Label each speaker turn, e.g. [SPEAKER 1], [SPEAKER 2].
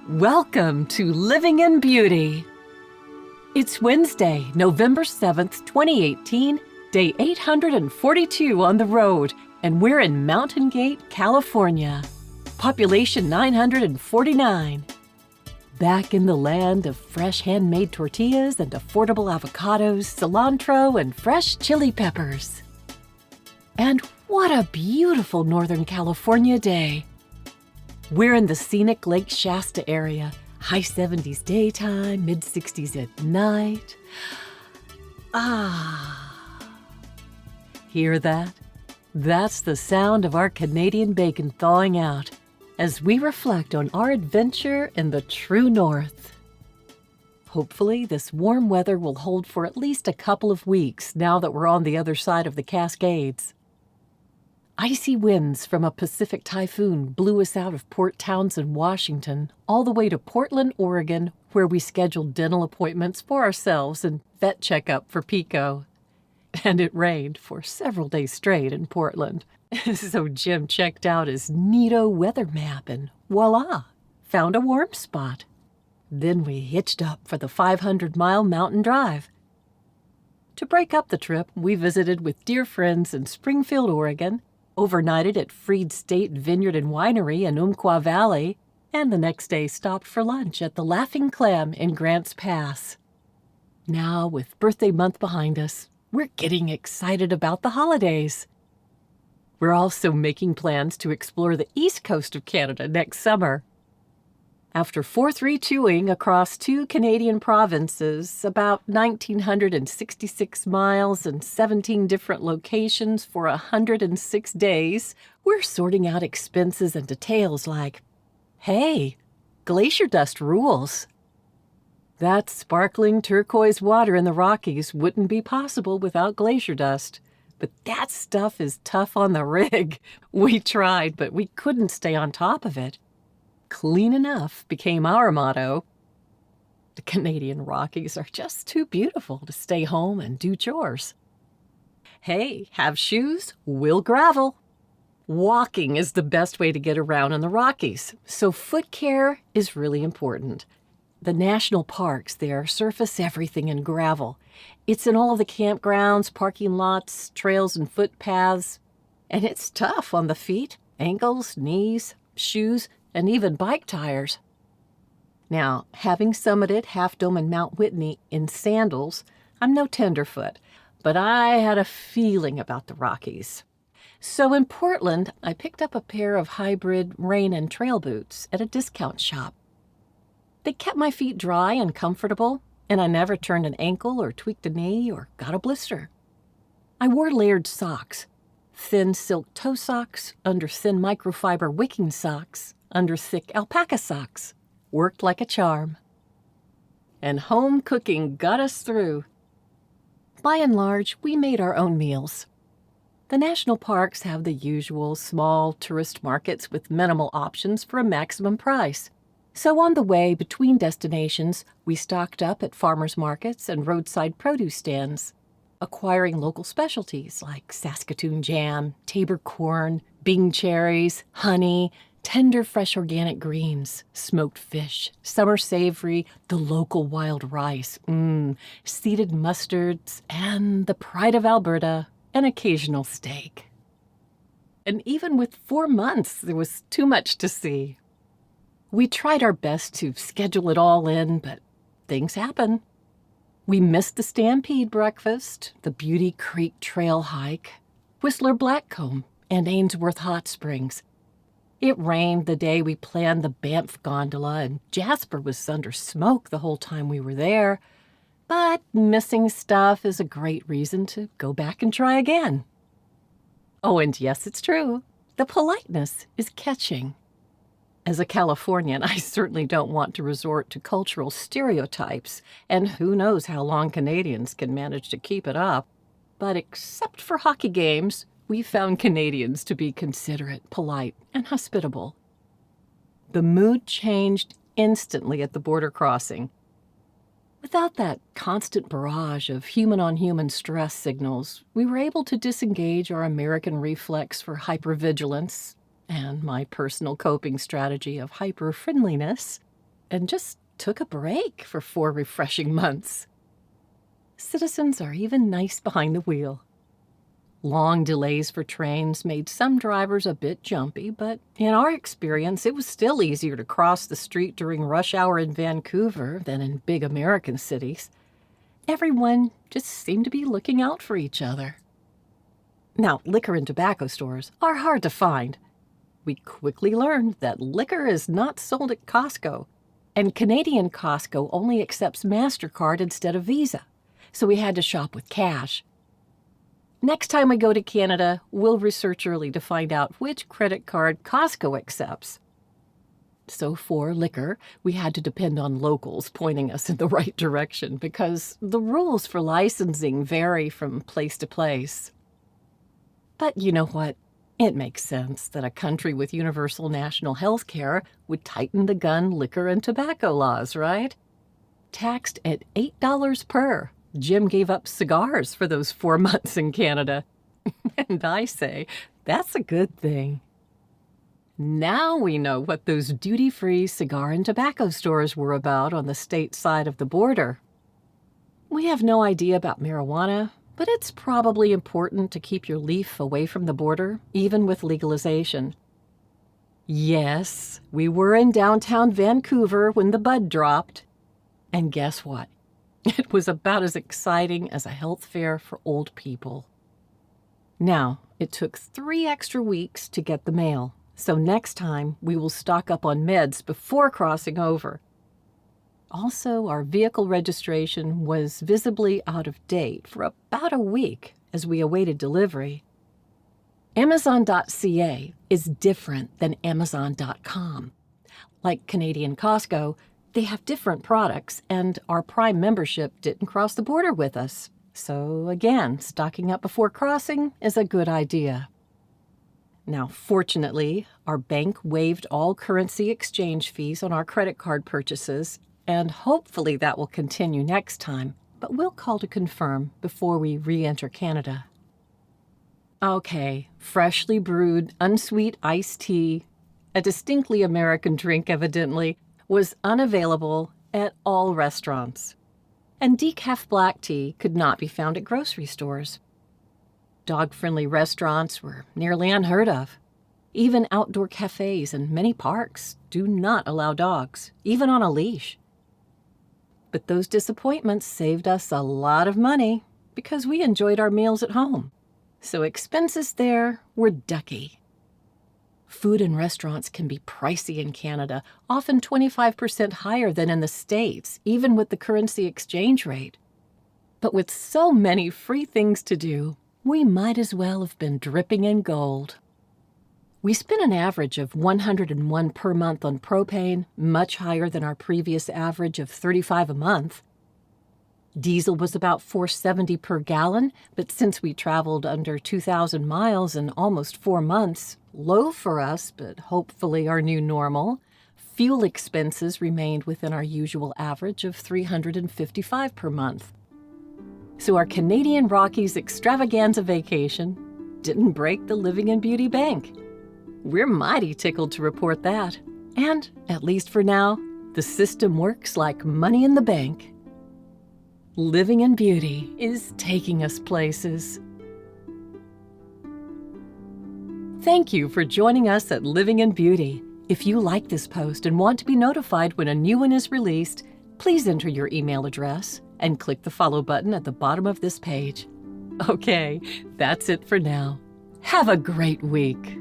[SPEAKER 1] Welcome to Living in Beauty. It's Wednesday, November 7th, 2018, day 842 on the road, and we're in Mountain Gate, California. Population 949. Back in the land of fresh handmade tortillas and affordable avocados, cilantro, and fresh chili peppers. And what a beautiful Northern California day. We're in the scenic Lake Shasta area, high 70s daytime, mid 60s at night. Hear that? That's the sound of our Canadian bacon thawing out as we reflect on our adventure in the true north. Hopefully, this warm weather will hold for at least a couple of weeks now that we're on the other side of the Cascades. Icy winds from a Pacific typhoon blew us out of Port Townsend, Washington, all the way to Portland, Oregon, where we scheduled dental appointments for ourselves and vet checkup for Pico. And it rained for several days straight in Portland. So Jim checked out his neato weather map and voila, found a warm spot. Then we hitched up for the 500-mile mountain drive. To break up the trip, we visited with dear friends in Springfield, Oregon, overnighted at Freed State Vineyard and Winery in Umpqua Valley, and the next day stopped for lunch at the Laughing Clam in Grants Pass. Now, with birthday month behind us, we're getting excited about the holidays. We're also making plans to explore the east coast of Canada next summer. After 4-3-2ing across 2 Canadian provinces, about 1,966 miles and 17 different locations for 106 days, we're sorting out expenses and details like, hey, glacier dust rules. That sparkling turquoise water in the Rockies wouldn't be possible without glacier dust. But that stuff is tough on the rig. We tried, but we couldn't stay on top of it. Clean enough became our motto. The Canadian Rockies are just too beautiful to stay home and do chores. Hey, have shoes? We'll gravel. Walking is the best way to get around in the Rockies, so foot care is really important. The national parks there surface everything in gravel. It's in all of the campgrounds, parking lots, trails, and footpaths. And it's tough on the feet, ankles, knees, shoes, and even bike tires. Now, having summited Half Dome and Mount Whitney in sandals, I'm no tenderfoot, but I had a feeling about the Rockies. So in Portland, I picked up a pair of hybrid rain and trail boots at a discount shop. They kept my feet dry and comfortable, and I never turned an ankle or tweaked a knee or got a blister. I wore layered socks, thin silk toe socks, under thin microfiber wicking socks, under thick alpaca socks. Worked like a charm. And home cooking got us through. By and large, we made our own meals. The national parks have the usual small tourist markets with minimal options for a maximum price. So on the way between destinations, we stocked up at farmers markets and roadside produce stands, acquiring local specialties like Saskatoon jam, Tabor corn, Bing cherries, honey, tender fresh organic greens, smoked fish, summer savory, the local wild rice, seeded mustards, and the pride of Alberta, an occasional steak. And even with 4 months, there was too much to see. We tried our best to schedule it all in, but things happen. We missed the Stampede breakfast, the Beauty Creek Trail hike, Whistler Blackcomb, and Ainsworth Hot Springs. It rained the day we planned the Banff gondola, and Jasper was under smoke the whole time we were there. But missing stuff is a great reason to go back and try again. Oh, and yes, it's true. The politeness is catching. As a Californian, I certainly don't want to resort to cultural stereotypes, and who knows how long Canadians can manage to keep it up. But except for hockey games, we found Canadians to be considerate, polite, and hospitable. The mood changed instantly at the border crossing. Without that constant barrage of human-on-human stress signals, we were able to disengage our American reflex for hypervigilance and my personal coping strategy of hyper-friendliness and just took a break for 4 refreshing months. Citizens are even nice behind the wheel. Long delays for trains made some drivers a bit jumpy, but in our experience, it was still easier to cross the street during rush hour in Vancouver than in big American cities. Everyone just seemed to be looking out for each other. Now, liquor and tobacco stores are hard to find. We quickly learned that liquor is not sold at Costco, and Canadian Costco only accepts MasterCard instead of Visa, so we had to shop with cash. Next time we go to Canada, we'll research early to find out which credit card Costco accepts. So for liquor, we had to depend on locals pointing us in the right direction because the rules for licensing vary from place to place. But you know what? It makes sense that a country with universal national health care would tighten the gun, liquor, and tobacco laws, right? Taxed at $8 per, Jim gave up cigars for those 4 months in Canada. And I say, that's a good thing. Now we know what those duty-free cigar and tobacco stores were about on the state side of the border. We have no idea about marijuana, but it's probably important to keep your leaf away from the border, even with legalization. Yes, we were in downtown Vancouver when the bud dropped. And guess what? It was about as exciting as a health fair for old people. Now, it took 3 extra weeks to get the mail, so next time we will stock up on meds before crossing over. Also, our vehicle registration was visibly out of date for about a week as we awaited delivery. Amazon.ca is different than Amazon.com. Like Canadian Costco, they have different products, and our Prime membership didn't cross the border with us. So again, stocking up before crossing is a good idea. Now, fortunately, our bank waived all currency exchange fees on our credit card purchases, and hopefully that will continue next time, but we'll call to confirm before we re-enter Canada. Okay, freshly brewed, unsweet iced tea, a distinctly American drink evidently, was unavailable at all restaurants. And decaf black tea could not be found at grocery stores. Dog-friendly restaurants were nearly unheard of. Even outdoor cafes and many parks do not allow dogs, even on a leash. But those disappointments saved us a lot of money because we enjoyed our meals at home. So expenses there were ducky. Food in restaurants can be pricey in Canada, often 25% higher than in the States, even with the currency exchange rate. But with so many free things to do, we might as well have been dripping in gold. We spent an average of $101 per month on propane, much higher than our previous average of $35 a month. Diesel was about $4.70 per gallon, but since we traveled under 2,000 miles in almost 4 months, low for us, but hopefully our new normal, fuel expenses remained within our usual average of $355 per month. So our Canadian Rockies extravaganza vacation didn't break the Living in Beauty bank. We're mighty tickled to report that. And, at least for now, the system works like money in the bank. Living in Beauty is taking us places. Thank you for joining us at Living in Beauty. If you like this post and want to be notified when a new one is released, please enter your email address and click the follow button at the bottom of this page. Okay, that's it for now. Have a great week.